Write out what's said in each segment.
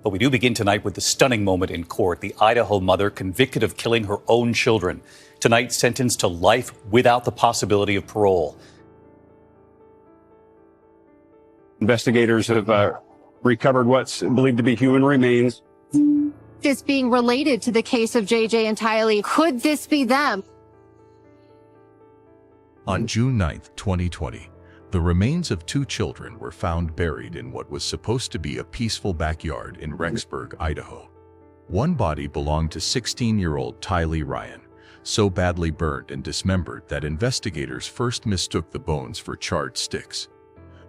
But we do begin tonight with the stunning moment in court. The Idaho mother convicted of killing her own children, tonight sentenced to life without the possibility of parole. Investigators have recovered what's believed to be human remains. This being related to the case of JJ and Tylee. Could this be them? On June 9, 2020, the remains of two children were found buried in what was supposed to be a peaceful backyard in Rexburg, Idaho. One body belonged to 16-year-old Tylee Ryan, so badly burned and dismembered that investigators first mistook the bones for charred sticks.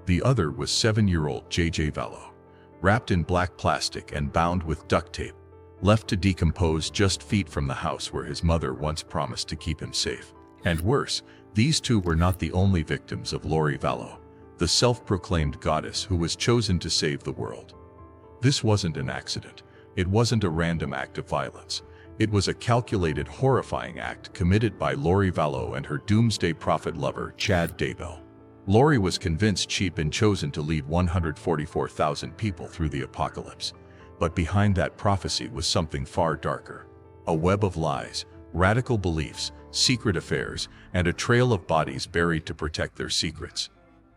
The other was 7-year-old JJ Vallow, wrapped in black plastic and bound with duct tape, left to decompose just feet from the house where his mother once promised to keep him safe. And worse, these two were not the only victims of Lori Vallow, the self-proclaimed goddess who was chosen to save the world. This wasn't an accident. It wasn't a random act of violence. It was a calculated, horrifying act committed by Lori Vallow and her doomsday prophet lover, Chad Daybell. Lori was convinced she'd been chosen to lead 144,000 people through the apocalypse. But behind that prophecy was something far darker. A web of lies, radical beliefs, secret affairs, and a trail of bodies buried to protect their secrets.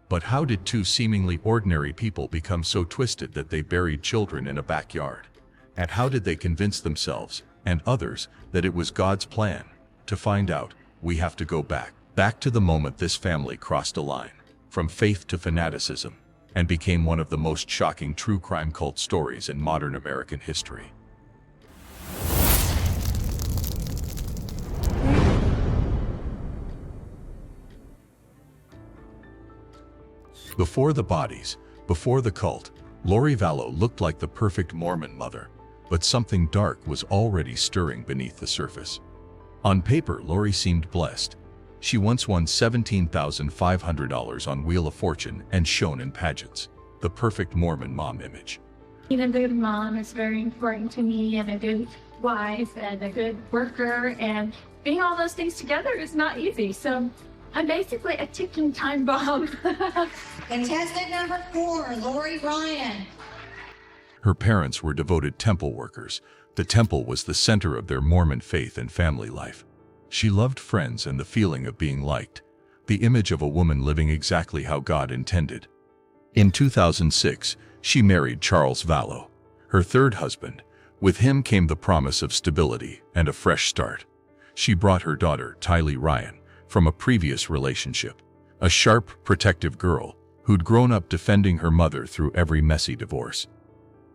But how did two seemingly ordinary people become so twisted that they buried children in a backyard? And how did they convince themselves, and others, that it was God's plan? To find out, we have to go back to the moment this family crossed a line, from faith to fanaticism, and became one of the most shocking true crime cult stories in modern American history. Before the bodies, before the cult, Lori Vallow looked like the perfect Mormon mother, but something dark was already stirring beneath the surface. On paper, Lori seemed blessed. She once won $17,500 on Wheel of Fortune and shone in pageants. The perfect Mormon mom image. Being a good mom is very important to me, and a good wife and a good worker, and being all those things together is not easy. So I'm basically a ticking time bomb. Contestant number 4, Lori Ryan. Her parents were devoted temple workers. The temple was the center of their Mormon faith and family life. She loved friends and the feeling of being liked, the image of a woman living exactly how God intended. In 2006, she married Charles Vallow, her third husband. With him came the promise of stability and a fresh start. She brought her daughter, Tylee Ryan, from a previous relationship, a sharp, protective girl who'd grown up defending her mother through every messy divorce.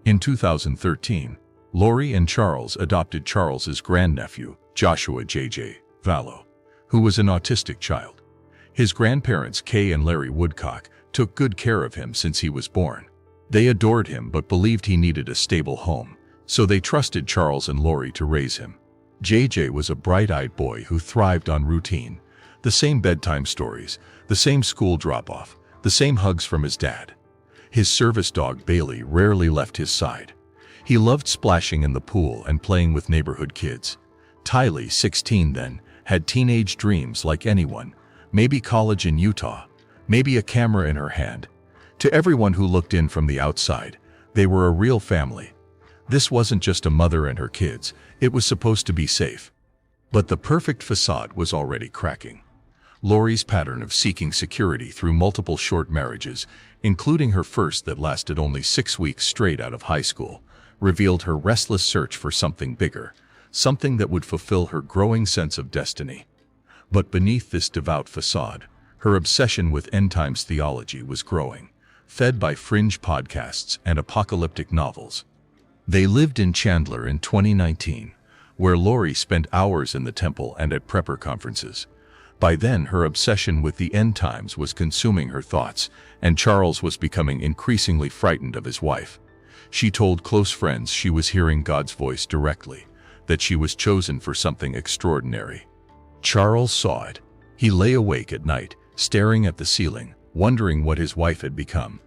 In 2013, Lori and Charles adopted Charles's grandnephew, Joshua J.J. Vallow, who was an autistic child. His grandparents, Kay and Larry Woodcock, took good care of him since he was born. They adored him but believed he needed a stable home, so they trusted Charles and Lori to raise him. JJ was a bright-eyed boy who thrived on routine. The same bedtime stories, the same school drop-off, the same hugs from his dad. His service dog Bailey rarely left his side. He loved splashing in the pool and playing with neighborhood kids. Tylee, 16 then, had teenage dreams like anyone. Maybe college in Utah, maybe a camera in her hand. To everyone who looked in from the outside, they were a real family. This wasn't just a mother and her kids, it was supposed to be safe. But the perfect facade was already cracking. Lori's pattern of seeking security through multiple short marriages, including her first that lasted only 6 weeks straight out of high school, revealed her restless search for something bigger, something that would fulfill her growing sense of destiny. But beneath this devout facade, her obsession with end-times theology was growing, fed by fringe podcasts and apocalyptic novels. They lived in Chandler in 2019, where Lori spent hours in the temple and at prepper conferences. By then, her obsession with the end times was consuming her thoughts, and Charles was becoming increasingly frightened of his wife. She told close friends she was hearing God's voice directly, that she was chosen for something extraordinary. Charles saw it. He lay awake at night, staring at the ceiling, wondering what his wife had become.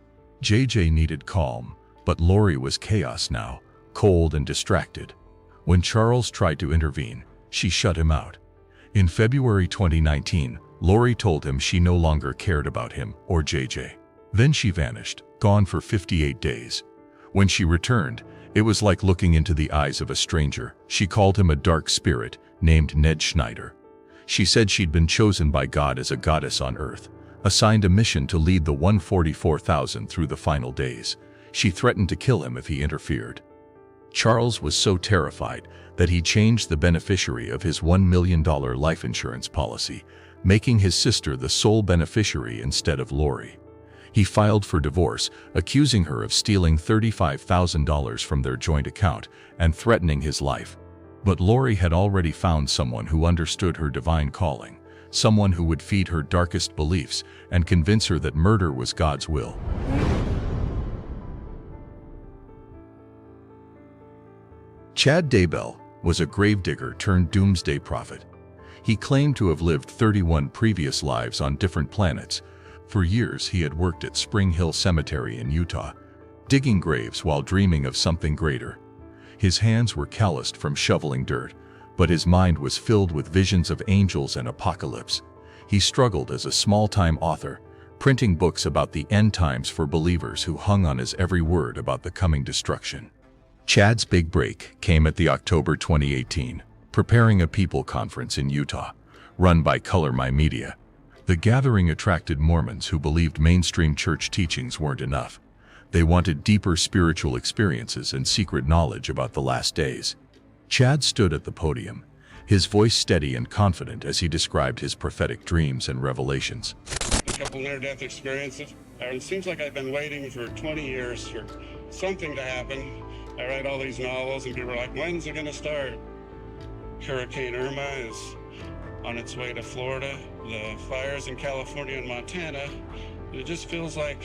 JJ needed calm, but Lori was chaos now, cold and distracted. When Charles tried to intervene, she shut him out. In February 2019, Lori told him she no longer cared about him or JJ. Then she vanished, gone for 58 days. When she returned, It was like looking into the eyes of a stranger. She called him a dark spirit named Ned Schneider. She said she'd been chosen by God as a goddess on earth, assigned a mission to lead the 144,000 through the final days. She threatened to kill him if he interfered. Charles was so terrified that he changed the beneficiary of his $1 million life insurance policy, making his sister the sole beneficiary instead of Lori. He filed for divorce, accusing her of stealing $35,000 from their joint account and threatening his life. But Lori had already found someone who understood her divine calling, someone who would feed her darkest beliefs and convince her that murder was God's will. Chad Daybell was a gravedigger turned doomsday prophet. He claimed to have lived 31 previous lives on different planets. For years, he had worked at Spring Hill Cemetery in Utah, digging graves while dreaming of something greater. His hands were calloused from shoveling dirt, but his mind was filled with visions of angels and apocalypse. He struggled as a small-time author, printing books about the end times for believers who hung on his every word about the coming destruction. Chad's big break came at the October 2018 Preparing a People conference in Utah, run by Color My Media. The gathering attracted Mormons who believed mainstream church teachings weren't enough. They wanted deeper spiritual experiences and secret knowledge about the last days. Chad stood at the podium, his voice steady and confident as he described his prophetic dreams and revelations. A couple near-death experiences. It seems like I've been waiting for 20 years for something to happen. I write all these novels and people are like, when's it gonna start? Hurricane Irma is on its way to Florida. The fires in California and Montana. It just feels like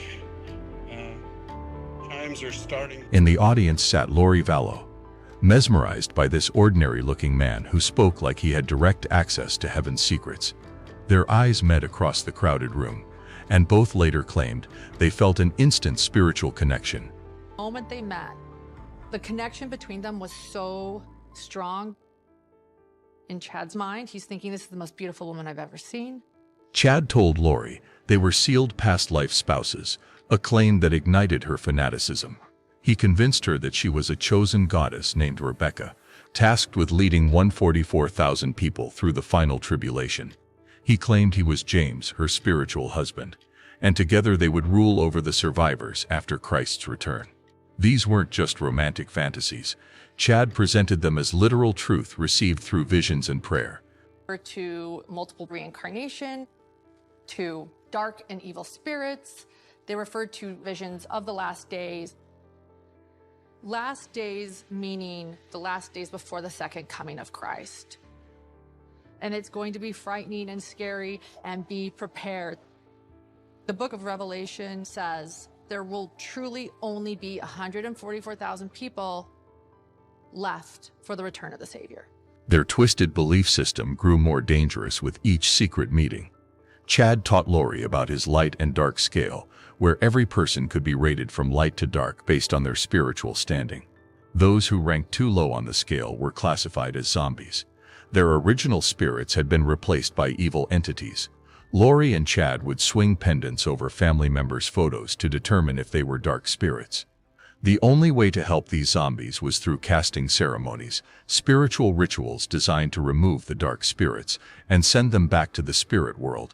times are starting. In the audience sat Lori Vallow, mesmerized by this ordinary-looking man who spoke like he had direct access to heaven's secrets. Their eyes met across the crowded room, and both later claimed they felt an instant spiritual connection. The moment they met, the connection between them was so strong. In Chad's mind, he's thinking, this is the most beautiful woman I've ever seen. Chad told Lori they were sealed past life spouses, a claim that ignited her fanaticism. He convinced her that she was a chosen goddess named Rebecca, tasked with leading 144,000 people through the final tribulation. He claimed he was James, her spiritual husband, and together they would rule over the survivors after Christ's return. These weren't just romantic fantasies. Chad presented them as literal truth received through visions and prayer. To multiple reincarnation, to dark and evil spirits. They referred to visions of the last days. Last days meaning the last days before the second coming of Christ. And it's going to be frightening and scary, and be prepared. The book of Revelation says there will truly only be 144,000 people left for the return of the Savior. Their twisted belief system grew more dangerous with each secret meeting. Chad taught Lori about his light and dark scale, where every person could be rated from light to dark based on their spiritual standing. Those who ranked too low on the scale were classified as zombies. Their original spirits had been replaced by evil entities. Lori and Chad would swing pendants over family members' photos to determine if they were dark spirits. The only way to help these zombies was through casting ceremonies, spiritual rituals designed to remove the dark spirits and send them back to the spirit world.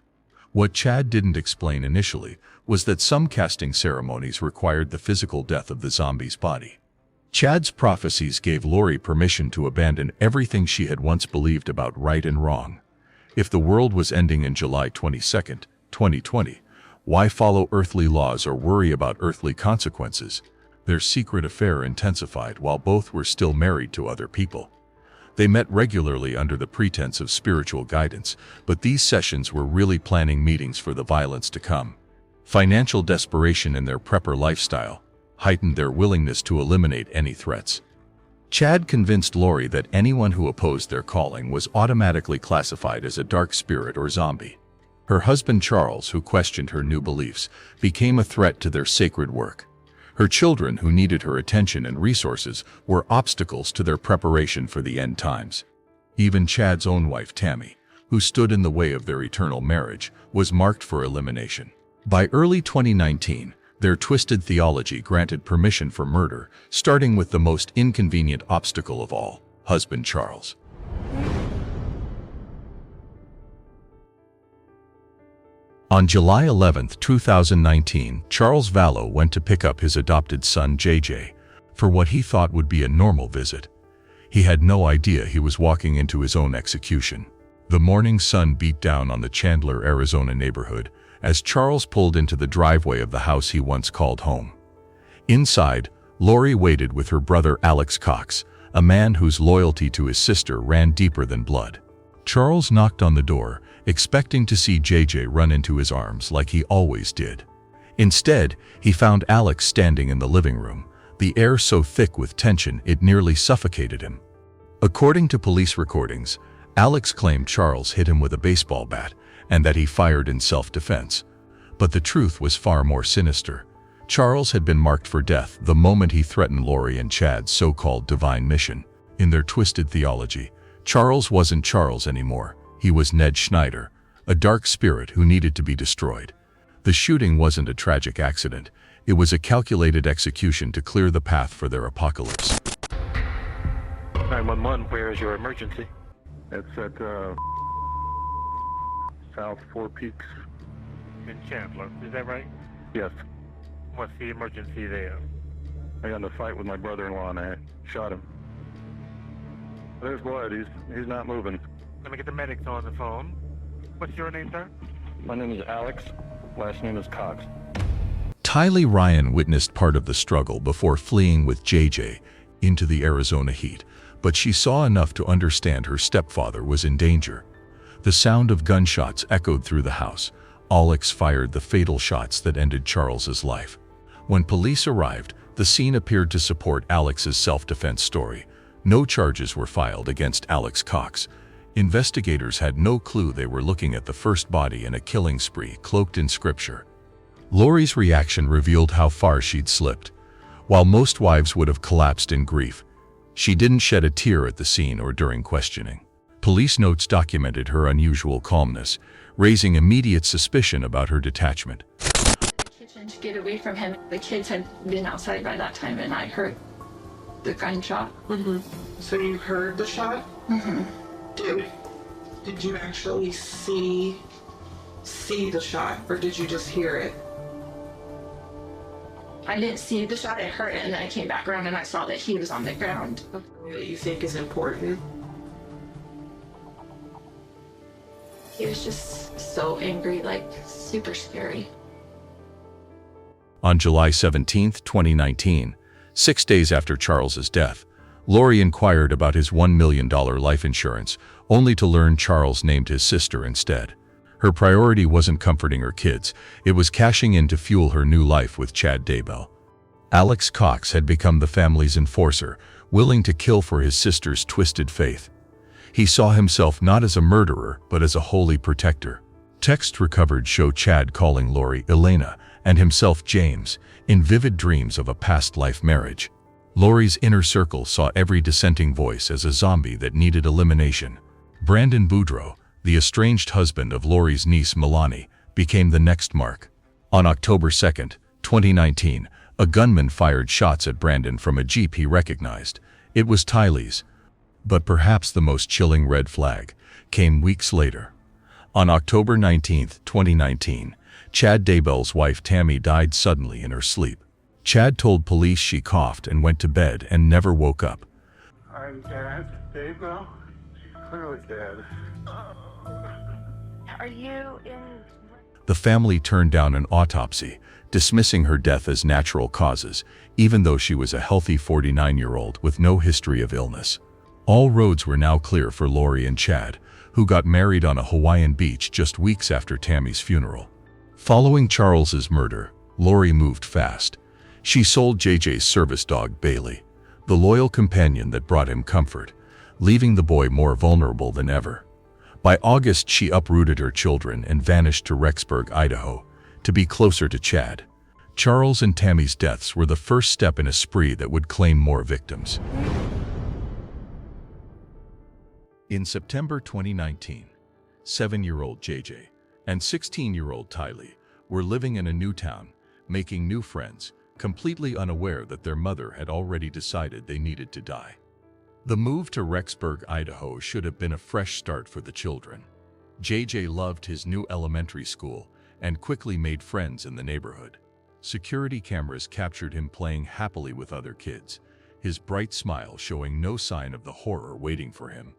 What Chad didn't explain initially was that some casting ceremonies required the physical death of the zombie's body. Chad's prophecies gave Lori permission to abandon everything she had once believed about right and wrong. If the world was ending in July 22, 2020, why follow earthly laws or worry about earthly consequences? Their secret affair intensified while both were still married to other people. They met regularly under the pretense of spiritual guidance, but these sessions were really planning meetings for the violence to come. Financial desperation in their prepper lifestyle heightened their willingness to eliminate any threats. Chad convinced Lori that anyone who opposed their calling was automatically classified as a dark spirit or zombie. Her husband Charles, who questioned her new beliefs, became a threat to their sacred work. Her children, who needed her attention and resources, were obstacles to their preparation for the end times. Even Chad's own wife Tammy, who stood in the way of their eternal marriage, was marked for elimination. By early 2019, Their twisted theology granted permission for murder, starting with the most inconvenient obstacle of all, husband Charles. On July 11, 2019, Charles Vallow went to pick up his adopted son JJ for what he thought would be a normal visit. He had no idea he was walking into his own execution. The morning sun beat down on the Chandler, Arizona neighborhood as Charles pulled into the driveway of the house he once called home. Inside, Lori waited with her brother Alex Cox, a man whose loyalty to his sister ran deeper than blood. Charles knocked on the door, expecting to see JJ run into his arms like he always did. Instead, he found Alex standing in the living room, the air so thick with tension it nearly suffocated him. According to police recordings, Alex claimed Charles hit him with a baseball bat and that he fired in self-defense. But the truth was far more sinister. Charles had been marked for death the moment he threatened Lori and Chad's so-called divine mission. In their twisted theology, Charles wasn't Charles anymore. He was Ned Schneider, a dark spirit who needed to be destroyed. The shooting wasn't a tragic accident. It was a calculated execution to clear the path for their apocalypse. 911, where is your emergency? It's at South Four Peaks. In Chandler, is that right? Yes. What's the emergency there? I got in a fight with my brother-in-law and I shot him. There's blood. He's not moving. Let me get the medics on the phone. What's your name, sir? My name is Alex. Last name is Cox. Tylee Ryan witnessed part of the struggle before fleeing with JJ into the Arizona heat, but she saw enough to understand her stepfather was in danger. The sound of gunshots echoed through the house. Alex fired the fatal shots that ended Charles's life. When police arrived, the scene appeared to support Alex's self-defense story. No charges were filed against Alex Cox. Investigators had no clue they were looking at the first body in a killing spree cloaked in scripture. Lori's reaction revealed how far she'd slipped. While most wives would have collapsed in grief, she didn't shed a tear at the scene or during questioning. Police notes documented her unusual calmness, raising immediate suspicion about her detachment. Kitchen to get away from him. The kids had been outside by that time and I heard the gunshot. So you heard the shot? Did you actually see the shot, or did you just hear it? I didn't see the shot, I heard it, and then I came back around and I saw that he was on the ground. That you think is important? He was just so angry, like super scary. On July 17, 2019, 6 days after Charles's death, Lori inquired about his $1 million life insurance, only to learn Charles named his sister instead. Her priority wasn't comforting her kids, it was cashing in to fuel her new life with Chad Daybell. Alex Cox had become the family's enforcer, willing to kill for his sister's twisted faith. He saw himself not as a murderer, but as a holy protector. Texts recovered show Chad calling Lori Elena and himself James, in vivid dreams of a past life marriage. Lori's inner circle saw every dissenting voice as a zombie that needed elimination. Brandon Boudreaux, the estranged husband of Lori's niece Milani, became the next mark. On October 2, 2019, a gunman fired shots at Brandon from a Jeep he recognized. It was Tylee's. But perhaps the most chilling red flag came weeks later. On October 19, 2019, Chad Daybell's wife Tammy died suddenly in her sleep. Chad told police she coughed and went to bed and never woke up. I'm Chad Daybell. She's clearly dead. Are you in? The family turned down an autopsy, dismissing her death as natural causes, even though she was a healthy 49-year-old with no history of illness. All roads were now clear for Lori and Chad, who got married on a Hawaiian beach just weeks after Tammy's funeral. Following Charles's murder, Lori moved fast. She sold JJ's service dog Bailey, the loyal companion that brought him comfort, leaving the boy more vulnerable than ever. By August, she uprooted her children and vanished to Rexburg, Idaho, to be closer to Chad. Charles and Tammy's deaths were the first step in a spree that would claim more victims. In September 2019, 7-year-old JJ and 16-year-old Tylee were living in a new town, making new friends, completely unaware that their mother had already decided they needed to die. The move to Rexburg, Idaho should have been a fresh start for the children. JJ loved his new elementary school and quickly made friends in the neighborhood. Security cameras captured him playing happily with other kids, his bright smile showing no sign of the horror waiting for him.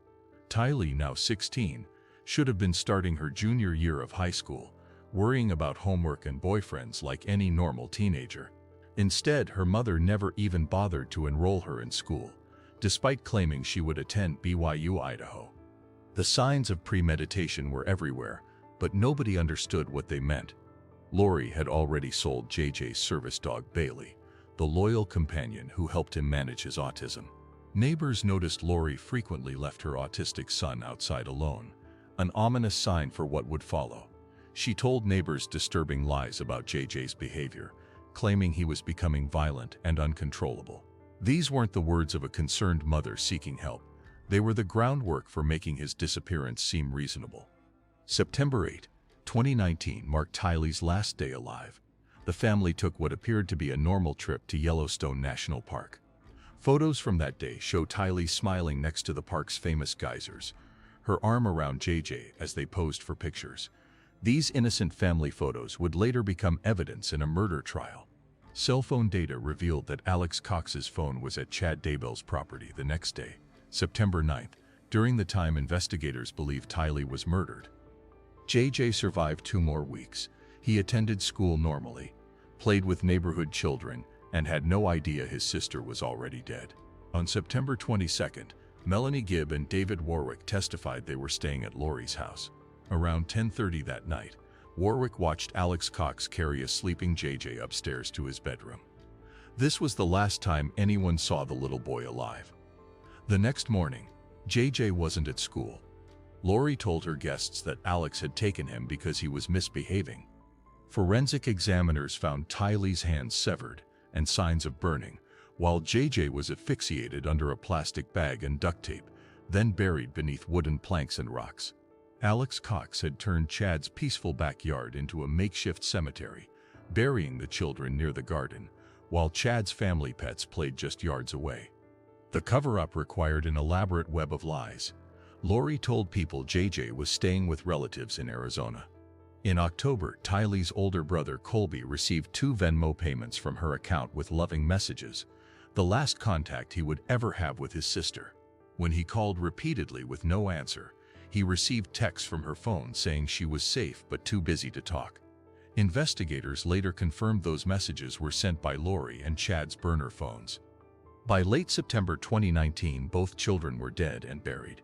Tylee, now 16, should have been starting her junior year of high school, worrying about homework and boyfriends like any normal teenager. Instead, her mother never even bothered to enroll her in school, despite claiming she would attend BYU, Idaho. The signs of premeditation were everywhere, but nobody understood what they meant. Lori had already sold JJ's service dog Bailey, the loyal companion who helped him manage his autism. Neighbors noticed Lori frequently left her autistic son outside alone, an ominous sign for what would follow. She told neighbors disturbing lies about JJ's behavior, claiming he was becoming violent and uncontrollable. These weren't the words of a concerned mother seeking help. They were the groundwork for making his disappearance seem reasonable. September 8, 2019 marked Tylee's last day alive. The family took what appeared to be a normal trip to Yellowstone National Park. Photos from that day show Tylee smiling next to the park's famous geysers, her arm around JJ as they posed for pictures. These innocent family photos would later become evidence in a murder trial. Cell phone data revealed that Alex Cox's phone was at Chad Daybell's property the next day, September 9th, during the time investigators believed Tylee was murdered. JJ survived 2 more weeks. He attended school normally, played with neighborhood children, and had no idea his sister was already dead. On September 22nd, Melanie Gibb and David Warwick testified they were staying at Lori's house. Around 10:30 that night, Warwick watched Alex Cox carry a sleeping JJ upstairs to his bedroom. This was the last time anyone saw the little boy alive. The next morning, JJ wasn't at school. Lori told her guests that Alex had taken him because he was misbehaving. Forensic examiners found Tylee's hands severed and signs of burning, while JJ was asphyxiated under a plastic bag and duct tape, then buried beneath wooden planks and rocks. Alex Cox had turned Chad's peaceful backyard into a makeshift cemetery, burying the children near the garden, while Chad's family pets played just yards away. The cover-up required an elaborate web of lies. Lori told people JJ was staying with relatives in Arizona. In October, Tylee's older brother Colby received 2 Venmo payments from her account with loving messages, the last contact he would ever have with his sister. When he called repeatedly with no answer, he received texts from her phone saying she was safe but too busy to talk. Investigators later confirmed those messages were sent by Lori and Chad's burner phones. By late September 2019, both children were dead and buried.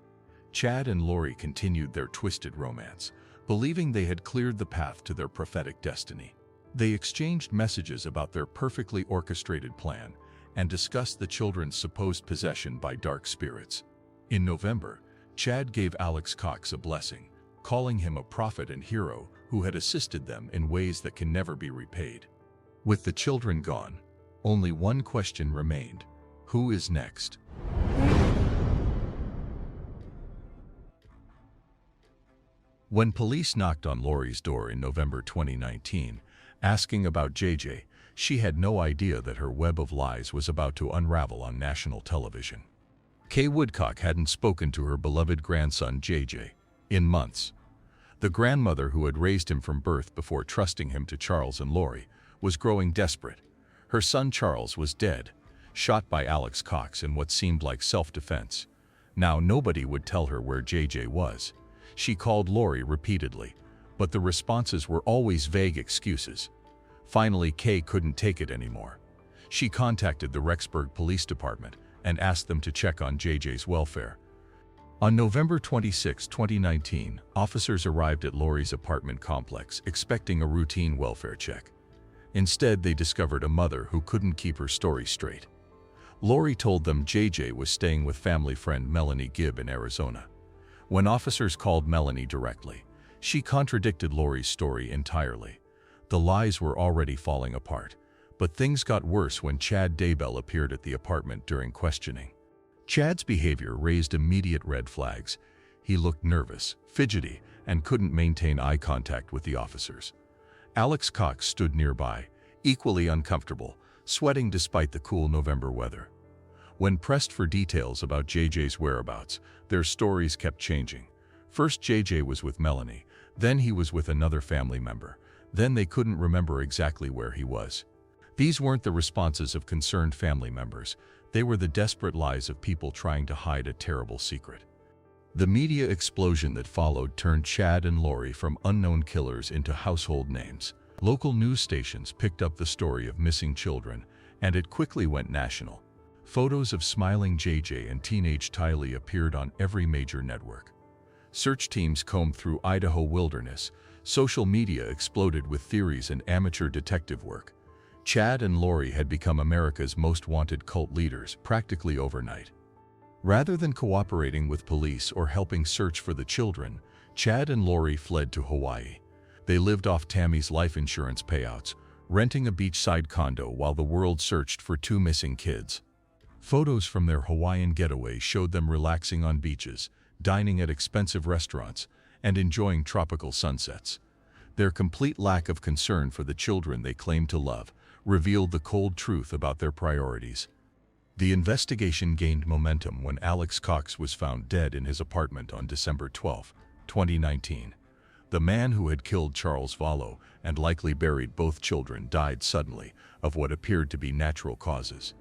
Chad and Lori continued their twisted romance, believing they had cleared the path to their prophetic destiny. They exchanged messages about their perfectly orchestrated plan and discussed the children's supposed possession by dark spirits. In November, Chad gave Alex Cox a blessing, calling him a prophet and hero who had assisted them in ways that can never be repaid. With the children gone, only one question remained: who is next? When police knocked on Lori's door in November 2019, asking about JJ, she had no idea that her web of lies was about to unravel on national television. Kay Woodcock hadn't spoken to her beloved grandson JJ in months. The grandmother who had raised him from birth before trusting him to Charles and Lori was growing desperate. Her son Charles was dead, shot by Alex Cox in what seemed like self-defense. Now nobody would tell her where JJ was. She called Lori repeatedly, but the responses were always vague excuses. Finally, Kay couldn't take it anymore. She contacted the Rexburg Police Department and asked them to check on JJ's welfare. On November 26, 2019, officers arrived at Lori's apartment complex expecting a routine welfare check. Instead, they discovered a mother who couldn't keep her story straight. Lori told them JJ was staying with family friend Melanie Gibb in Arizona. When officers called Melanie directly, she contradicted Lori's story entirely. The lies were already falling apart, but things got worse when Chad Daybell appeared at the apartment during questioning. Chad's behavior raised immediate red flags. He looked nervous, fidgety, and couldn't maintain eye contact with the officers. Alex Cox stood nearby, equally uncomfortable, sweating despite the cool November weather. When pressed for details about JJ's whereabouts, their stories kept changing. First, JJ was with Melanie, then he was with another family member, then they couldn't remember exactly where he was. These weren't the responses of concerned family members, they were the desperate lies of people trying to hide a terrible secret. The media explosion that followed turned Chad and Lori from unknown killers into household names. Local news stations picked up the story of missing children, and it quickly went national. Photos of smiling JJ and teenage Tylee appeared on every major network. Search teams combed through Idaho wilderness. Social media exploded with theories and amateur detective work. Chad and Lori had become America's most wanted cult leaders practically overnight. Rather than cooperating with police or helping search for the children, Chad and Lori fled to Hawaii. They lived off Tammy's life insurance payouts, renting a beachside condo while the world searched for two missing kids. Photos from their Hawaiian getaway showed them relaxing on beaches, dining at expensive restaurants, and enjoying tropical sunsets. Their complete lack of concern for the children they claimed to love revealed the cold truth about their priorities. The investigation gained momentum when Alex Cox was found dead in his apartment on December 12, 2019. The man who had killed Charles Vallow and likely buried both children died suddenly of what appeared to be natural causes.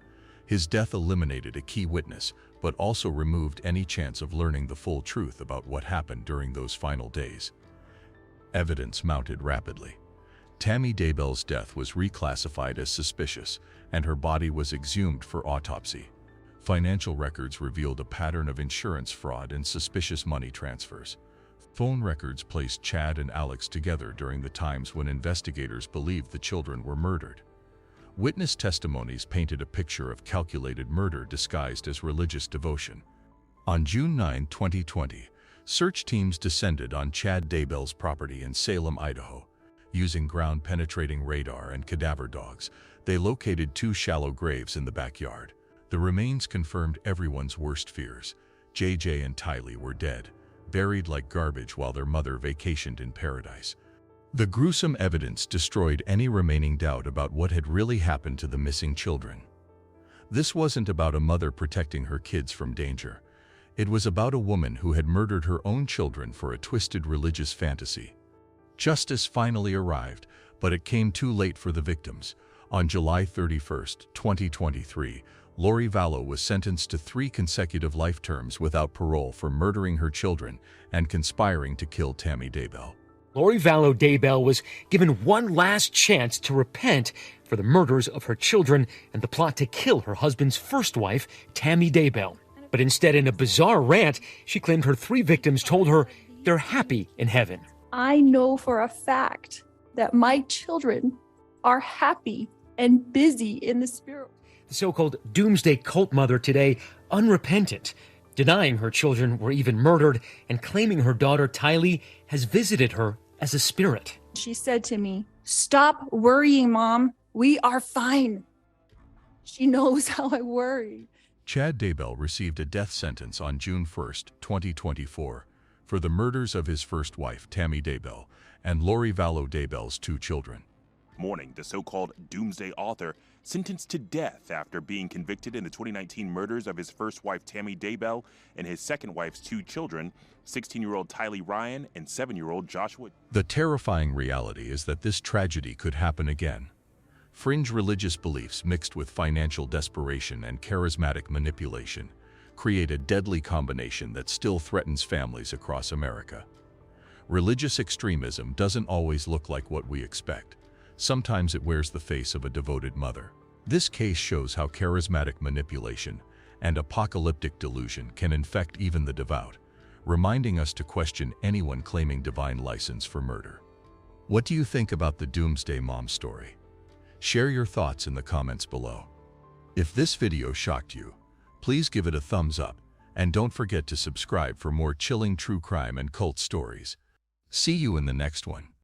His death eliminated a key witness, but also removed any chance of learning the full truth about what happened during those final days. Evidence mounted rapidly. Tammy Daybell's death was reclassified as suspicious, and her body was exhumed for autopsy. Financial records revealed a pattern of insurance fraud and suspicious money transfers. Phone records placed Chad and Alex together during the times when investigators believed the children were murdered. Witness testimonies painted a picture of calculated murder disguised as religious devotion. On June 9, 2020, search teams descended on Chad Daybell's property in Salem, Idaho. Using ground-penetrating radar and cadaver dogs, they located two shallow graves in the backyard. The remains confirmed everyone's worst fears. JJ and Tylee were dead, buried like garbage while their mother vacationed in paradise. The gruesome evidence destroyed any remaining doubt about what had really happened to the missing children. This wasn't about a mother protecting her kids from danger. It was about a woman who had murdered her own children for a twisted religious fantasy. Justice finally arrived, but it came too late for the victims. On July 31, 2023, Lori Vallow was sentenced to 3 consecutive life terms without parole for murdering her children and conspiring to kill Tammy Daybell. Lori Vallow-Daybell was given one last chance to repent for the murders of her children and the plot to kill her husband's first wife, Tammy Daybell. But instead, in a bizarre rant, she claimed her 3 victims told her they're happy in heaven. I know for a fact that my children are happy and busy in the spirit. The so-called doomsday cult mother today, unrepentant, denying her children were even murdered and claiming her daughter Tylee has visited her as a spirit. She said to me, "Stop worrying, Mom. We are fine." She knows how I worry. Chad Daybell received a death sentence on June 1, 2024, for the murders of his first wife, Tammy Daybell, and Lori Vallow-Daybell's 2 children. Morning, the so-called doomsday author sentenced to death after being convicted in the 2019 murders of his first wife, Tammy Daybell, and his second wife's 2 children, 16-year-old Tylee Ryan and 7-year-old Joshua. The terrifying reality is that this tragedy could happen again. Fringe religious beliefs mixed with financial desperation and charismatic manipulation create a deadly combination that still threatens families across America. Religious extremism doesn't always look like what we expect. Sometimes it wears the face of a devoted mother. This case shows how charismatic manipulation and apocalyptic delusion can infect even the devout, reminding us to question anyone claiming divine license for murder. What do you think about the Doomsday Mom story? Share your thoughts in the comments below. If this video shocked you, please give it a thumbs up, and don't forget to subscribe for more chilling true crime and cult stories. See you in the next one.